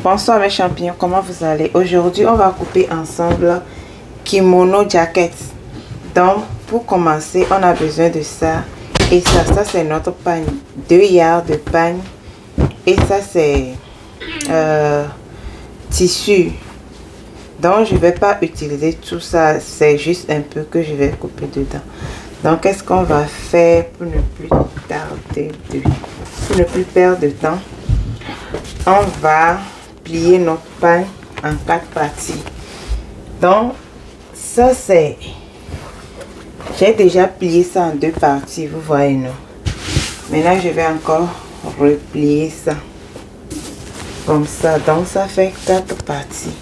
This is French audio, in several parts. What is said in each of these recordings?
Bonsoir mes champignons, comment vous allez? Aujourd'hui, on va couper ensemble kimono jacket. Donc, pour commencer, on a besoin de ça. Et ça c'est notre pagne. 2 yards de pagne. Et ça, c'est tissu. Donc, je ne vais pas utiliser tout ça. C'est juste un peu que je vais couper dedans. Donc, qu'est-ce qu'on va faire pour ne plus tarder pour ne plus perdre de temps? On va plier notre pagne en 4 parties. Donc, ça c'est... J'ai déjà plié ça en 2 parties, vous voyez, non? Maintenant, je vais encore replier ça. Comme ça. Donc, ça fait 4 parties.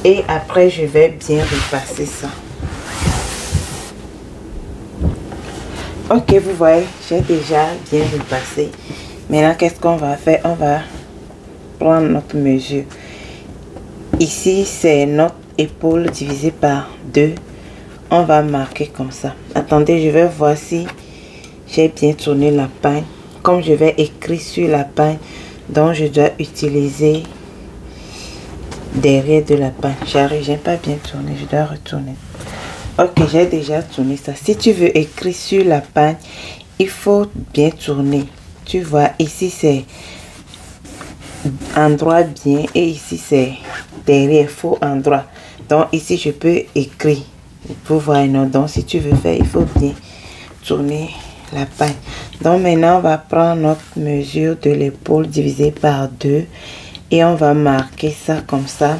Et après, je vais bien repasser ça. Ok, vous voyez, j'ai déjà bien repassé. Maintenant, qu'est-ce qu'on va faire? On va prendre notre mesure. Ici, c'est notre épaule divisée par 2. On va marquer comme ça. Attendez, je vais voir si j'ai bien tourné la pagne. Comme je vais écrire sur la pagne, donc je dois utiliser derrière de la pagne. J'arrive, j'ai pas bien tourné, je dois retourner. Ok, j'ai déjà tourné ça. Si tu veux écrire sur la pagne, il faut bien tourner. Tu vois, ici c'est endroit bien et ici c'est derrière faux endroit. Donc ici je peux écrire. Vous voyez, non? Donc si tu veux faire, il faut bien tourner la pagne. Donc maintenant on va prendre notre mesure de l'épaule divisée par 2 et on va marquer ça comme ça.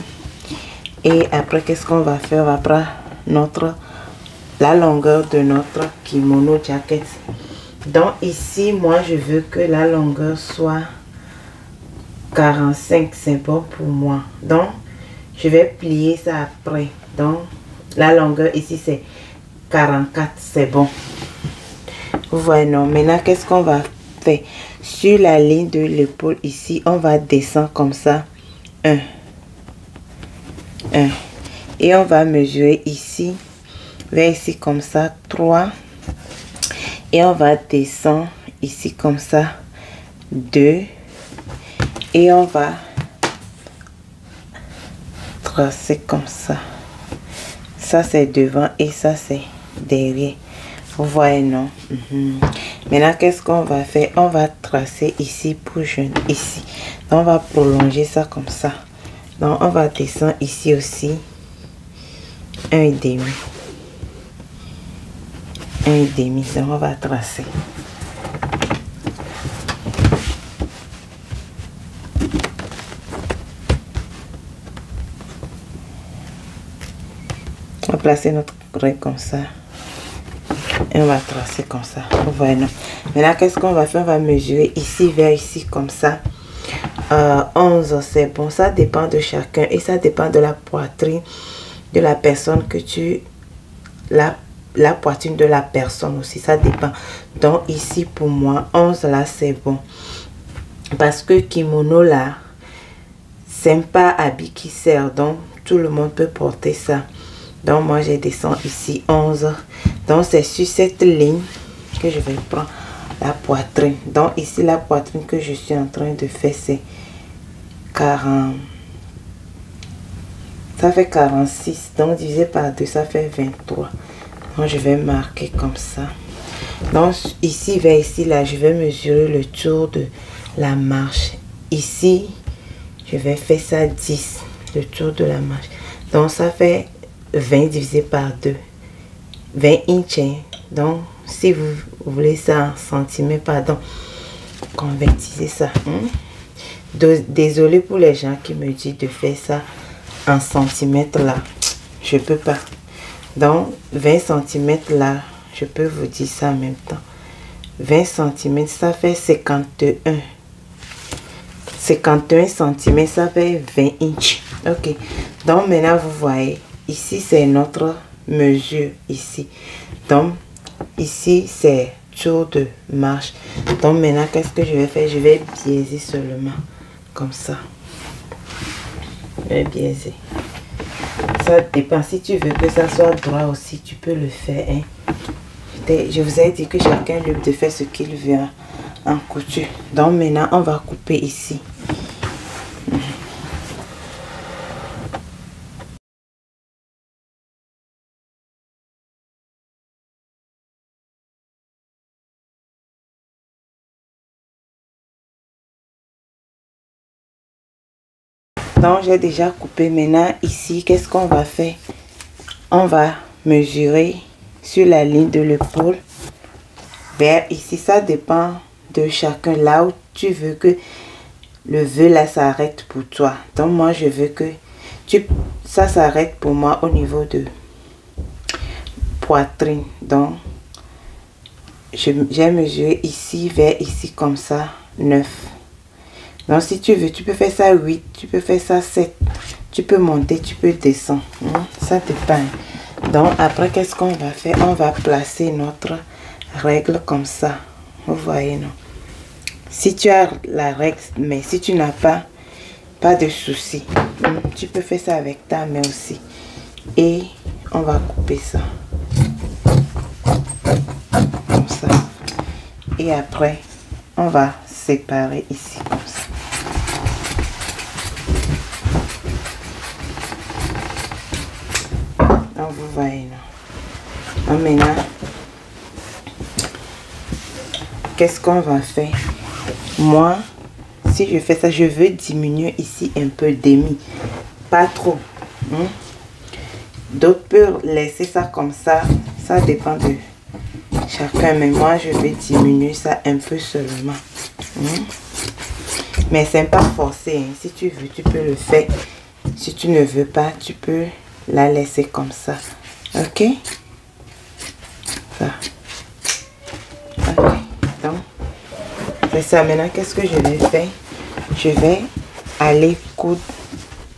Et après, qu'est-ce qu'on va faire? On va prendre la longueur de notre kimono jacket. Donc ici, moi je veux que la longueur soit 45, c'est bon pour moi. Donc je vais plier ça après. Donc la longueur ici c'est 44, c'est bon. Vous voyez, non? Maintenant, qu'est-ce qu'on va faire? Sur la ligne de l'épaule ici, on va descendre comme ça. 1. Et on va mesurer ici, vers ici comme ça, 3. Et on va descendre ici comme ça, 2. Et on va tracer comme ça. Ça c'est devant et ça c'est derrière. Vous voyez, non? Maintenant, qu'est-ce qu'on va faire? On va tracer ici pour joindre ici. Donc, on va prolonger ça comme ça. Donc, on va descendre ici aussi. 1,5. 1,5. Donc, on va tracer. On va placer notre règle comme ça. Et on va tracer comme ça. Vous voyez, non? Maintenant, qu'est-ce qu'on va faire? On va mesurer ici vers ici comme ça. 11, c'est bon. Ça dépend de chacun. Et ça dépend de la poitrine de la personne que tu... La poitrine de la personne aussi. Ça dépend. Donc, ici, pour moi, 11 là, c'est bon. Parce que kimono là, c'est pas habit qui sert. Donc, tout le monde peut porter ça. Donc, moi, je descends ici 11. Donc, c'est sur cette ligne que je vais prendre la poitrine. Donc, ici, la poitrine que je suis en train de faire, c'est 40. Ça fait 46. Donc, divisé par 2, ça fait 23. Donc, je vais marquer comme ça. Donc, ici, vers ici, là, je vais mesurer le tour de la marche. Ici, je vais faire ça 10. Le tour de la marche. Donc, ça fait 20 divisé par 2. 20 inches. Donc, si vous voulez ça en centimètres, pardon, convertissez ça. Désolé pour les gens qui me disent de faire ça en centimètres là. Je peux pas. Donc, 20 centimètres là, je peux vous dire ça en même temps. 20 centimètres, ça fait 51. 51 centimètres, ça fait 20 inches. Ok. Donc, maintenant, vous voyez, ici, c'est notre mesure ici. Donc, ici, c'est tour de marche. Donc, maintenant, qu'est-ce que je vais faire? Je vais biaiser seulement. Comme ça. Je vais biaiser. Ça dépend. Si tu veux que ça soit droit aussi, tu peux le faire. Hein. Je vous ai dit que chacun libre de faire ce qu'il veut en couture. Donc, maintenant, on va couper ici. Donc j'ai déjà coupé. Maintenant ici, qu'est-ce qu'on va faire? On va mesurer sur la ligne de l'épaule vers ici. Ça dépend de chacun, là où tu veux que le vœu là s'arrête pour toi. Donc moi je veux que ça s'arrête pour moi au niveau de poitrine. Donc j'ai mesuré ici vers ici comme ça 9. Donc si tu veux, tu peux faire ça 8, tu peux faire ça 7, tu peux monter, tu peux descendre, ça dépend. Donc après qu'est-ce qu'on va faire? On va placer notre règle comme ça, vous voyez, non? Si tu as la règle, mais si tu n'as pas de souci, tu peux faire ça avec ta main aussi. Et on va couper ça comme ça. Et après on va séparer ici comme ça. Donc vous voyez, non? Donc maintenant qu'est-ce qu'on va faire? Moi, si je fais ça, je veux diminuer ici un peu demi, pas trop. D'autres peuvent laisser ça comme ça dépend de chacun, mais moi je vais diminuer ça un peu seulement. Mais c'est pas forcé, hein. Si tu veux, tu peux le faire. Si tu ne veux pas, tu peux la laisser comme ça. Ok, ça. Ok, donc c'est ça. Maintenant qu'est-ce que je vais faire? Je vais aller coudre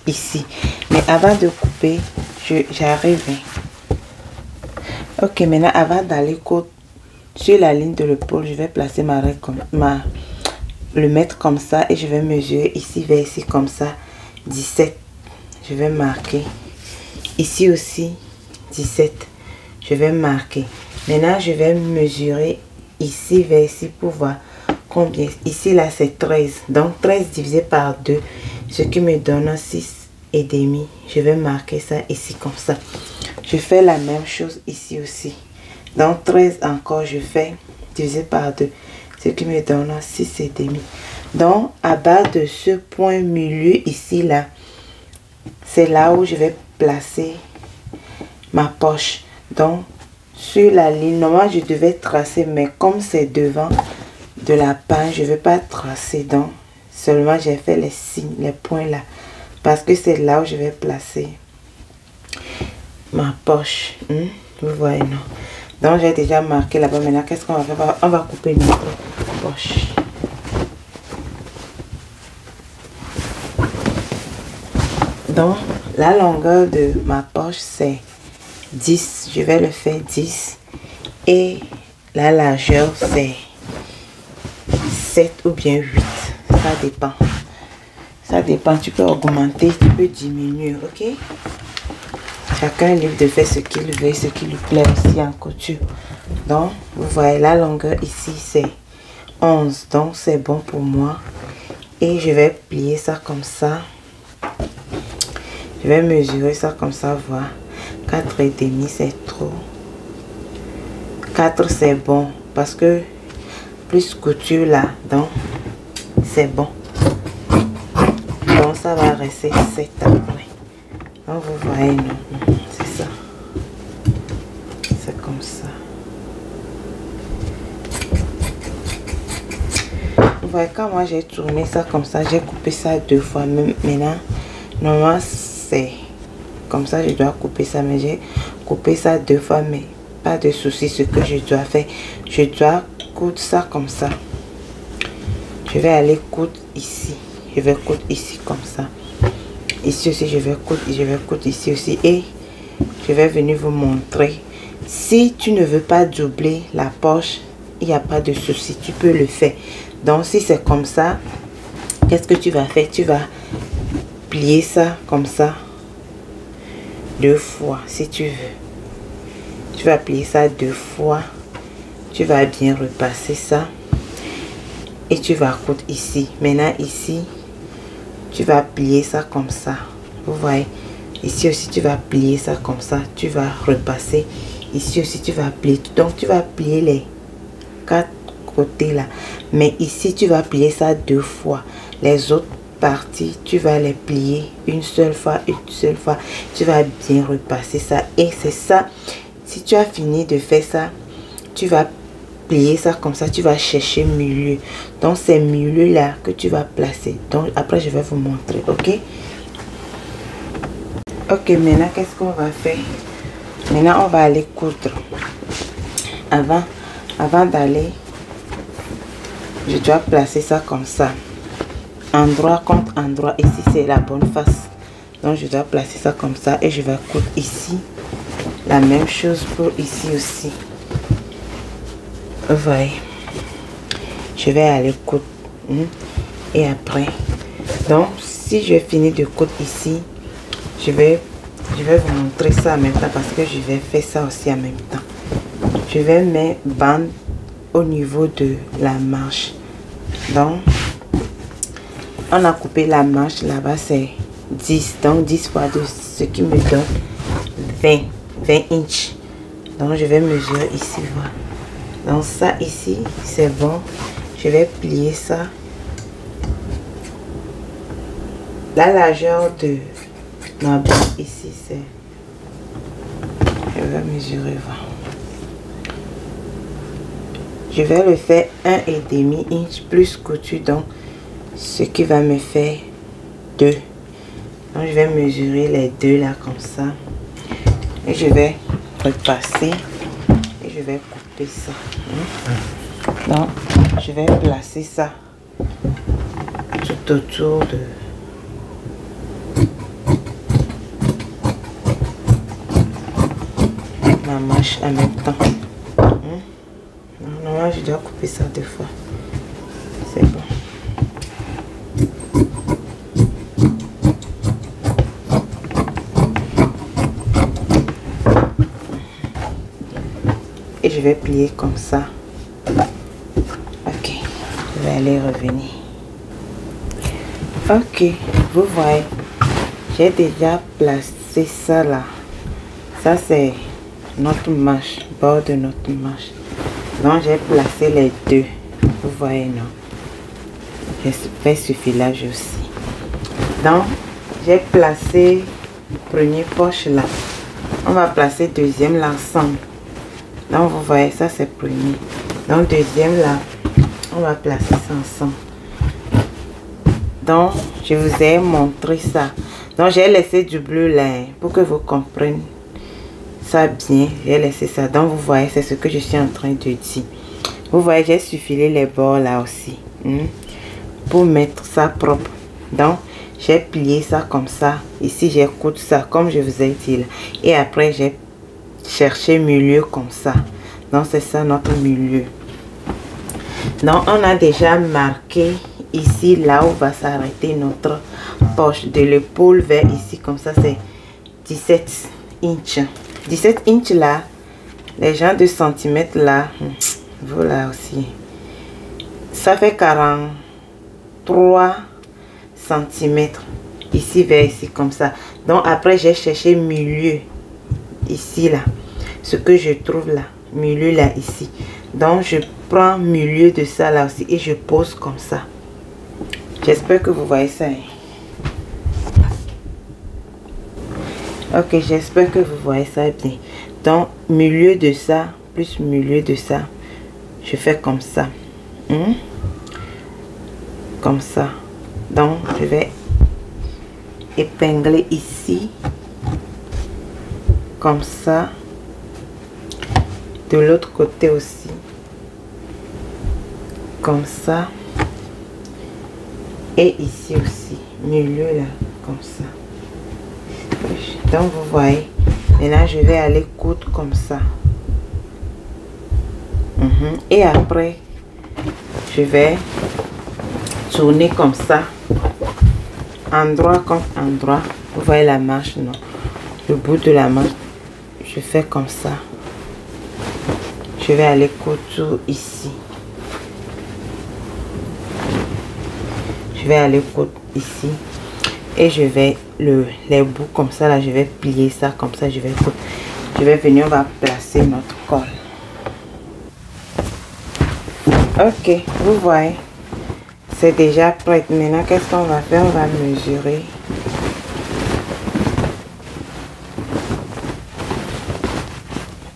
ici, mais avant de couper j'arrive. Ok, maintenant avant d'aller coudre sur la ligne de l'épaule, je vais placer ma règle comme le mettre comme ça et je vais mesurer ici vers ici comme ça 17. Je vais marquer ici aussi 17. Je vais marquer. Maintenant je vais mesurer ici vers ici pour voir combien. Ici là c'est 13, donc 13 divisé par 2, ce qui me donne 6 et demi. Je vais marquer ça ici comme ça. Je fais la même chose ici aussi. Donc 13 encore, je fais divisé par 2, ce qui me donne 6 et demi. Donc à bas de ce point milieu ici là, c'est là où je vais placer ma poche. Donc sur la ligne, normalement je devais tracer, mais comme c'est devant de la page, je ne vais pas tracer. Donc seulement j'ai fait les signes, les points là, parce que c'est là où je vais placer ma poche. Vous voyez, non? Donc j'ai déjà marqué là-bas. Maintenant qu'est-ce qu'on va faire? On va couper notre poche. Donc la longueur de ma poche c'est 10. Je vais le faire 10. Et la largeur c'est 7 ou bien 8. Ça dépend. Ça dépend. Tu peux augmenter, tu peux diminuer. Ok? Chacun est libre de faire ce qu'il veut, ce qui lui plaît aussi en couture. Donc, vous voyez, la longueur ici, c'est 11. Donc, c'est bon pour moi. Et je vais plier ça comme ça. Je vais mesurer ça comme ça, voir. 4 et demi, c'est trop. 4, c'est bon. Parce que plus couture là, donc, c'est bon. Donc, ça va rester 7 après. Donc vous voyez, non, c'est ça. C'est comme ça. Vous voyez, quand moi j'ai tourné ça comme ça, j'ai coupé ça 2 fois. Maintenant, normalement c'est comme ça, je dois couper ça, mais j'ai coupé ça 2 fois, mais pas de souci. Ce que je dois faire, je dois coudre ça comme ça. Je vais aller coudre ici. Je vais coudre ici comme ça. Ici aussi je vais coudre ici aussi, et je vais venir vous montrer. Si tu ne veux pas doubler la poche, il n'y a pas de souci, tu peux le faire. Donc si c'est comme ça, qu'est-ce que tu vas faire? Tu vas plier ça comme ça 2 fois si tu veux. Tu vas plier ça 2 fois, tu vas bien repasser ça et tu vas coudre ici. Maintenant ici tu vas plier ça comme ça, vous voyez. Ici aussi tu vas plier ça comme ça, tu vas repasser. Ici aussi tu vas plier. Donc tu vas plier les 4 côtés là, mais ici tu vas plier ça 2 fois. Les autres parties, tu vas les plier une seule fois, tu vas bien repasser ça. Et c'est ça, si tu as fini de faire ça, tu vas plier ça comme ça, tu vas chercher milieu. Donc c'est milieu là que tu vas placer. Donc après je vais vous montrer, ok? Ok, maintenant qu'est-ce qu'on va faire? Maintenant on va aller coudre. Avant d'aller, je dois placer ça comme ça, endroit contre endroit. Ici c'est la bonne face, donc je dois placer ça comme ça et je vais coudre ici. La même chose pour ici aussi. Vous voyez, je vais aller coudre et après, donc si je finis de coudre ici, je vais vous montrer ça en même temps parce que je vais faire ça aussi en même temps. Je vais mettre bande au niveau de la manche. Donc on a coupé la manche là-bas, c'est 10, donc 10 fois 2, ce qui me donne 20 inches. Donc je vais mesurer ici, voilà. Donc ça ici c'est bon, je vais plier ça. La largeur de ma bande ici c'est, je vais mesurer, voilà. Je vais le faire 1,5 inch plus couture, donc ce qui va me faire 2. Donc je vais mesurer les deux là comme ça et je vais repasser et je vais couper ça. Donc je vais placer ça tout autour de ma manche en même temps. Normalement je dois couper ça 2 fois. C'est bon. Et je vais plier comme ça. Ok, je vais aller revenir. Ok, vous voyez, j'ai déjà placé ça là. Ça c'est notre manche, bord de notre manche. Donc j'ai placé les deux. Vous voyez, non? J'ai fait ce filage aussi. Donc j'ai placé premier poche là. On va placer deuxième là ensemble. Donc vous voyez, ça c'est premier. Donc deuxième là, on va placer ça ensemble. Donc je vous ai montré ça. Donc j'ai laissé du bleu là pour que vous compreniez ça bien. J'ai laissé ça. Donc vous voyez, c'est ce que je suis en train de dire. Vous voyez, j'ai suffilé les bords là aussi pour mettre ça propre. Donc j'ai plié ça comme ça. Ici j'ai coudé ça comme je vous ai dit là. Et après j'ai cherché milieu comme ça. Donc c'est ça notre milieu. Donc on a déjà marqué ici là où va s'arrêter notre poche, de l'épaule vers ici comme ça, c'est 17 inches. 17 inches là, les gens de centimètres là, voilà aussi, ça fait 43 centimètres ici vers ici comme ça. Donc après j'ai cherché milieu ici là, ce que je trouve là, milieu là ici. Donc je prends milieu de ça là aussi et je pose comme ça. J'espère que vous voyez ça. Ok, j'espère que vous voyez ça bien. Donc milieu de ça plus milieu de ça, je fais comme ça. Comme ça. Donc je vais épingler ici comme ça, de l'autre côté aussi comme ça, et ici aussi milieu là comme ça. Donc vous voyez, maintenant je vais aller coudre comme ça. Et après je vais tourner comme ça, endroit contre endroit. Vous voyez la manche, non? Le bout de la manche, je fais comme ça. Je vais aller coudre ici. Je vais aller coudre ici. Et je vais les bouts comme ça là, je vais plier ça comme ça, je vais coudre. Je vais venir, on va placer notre col. Ok, vous voyez, c'est déjà prêt. Maintenant, qu'est-ce qu'on va faire? On va mesurer.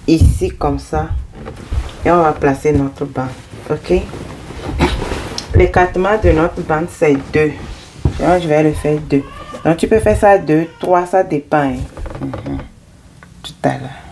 Ici, comme ça. Et on va placer notre bande. Ok? L'écartement de notre bande, c'est 2. Je vais le faire 2. Donc, tu peux faire ça 2, 3, ça dépend. Hein. Tout à l'heure.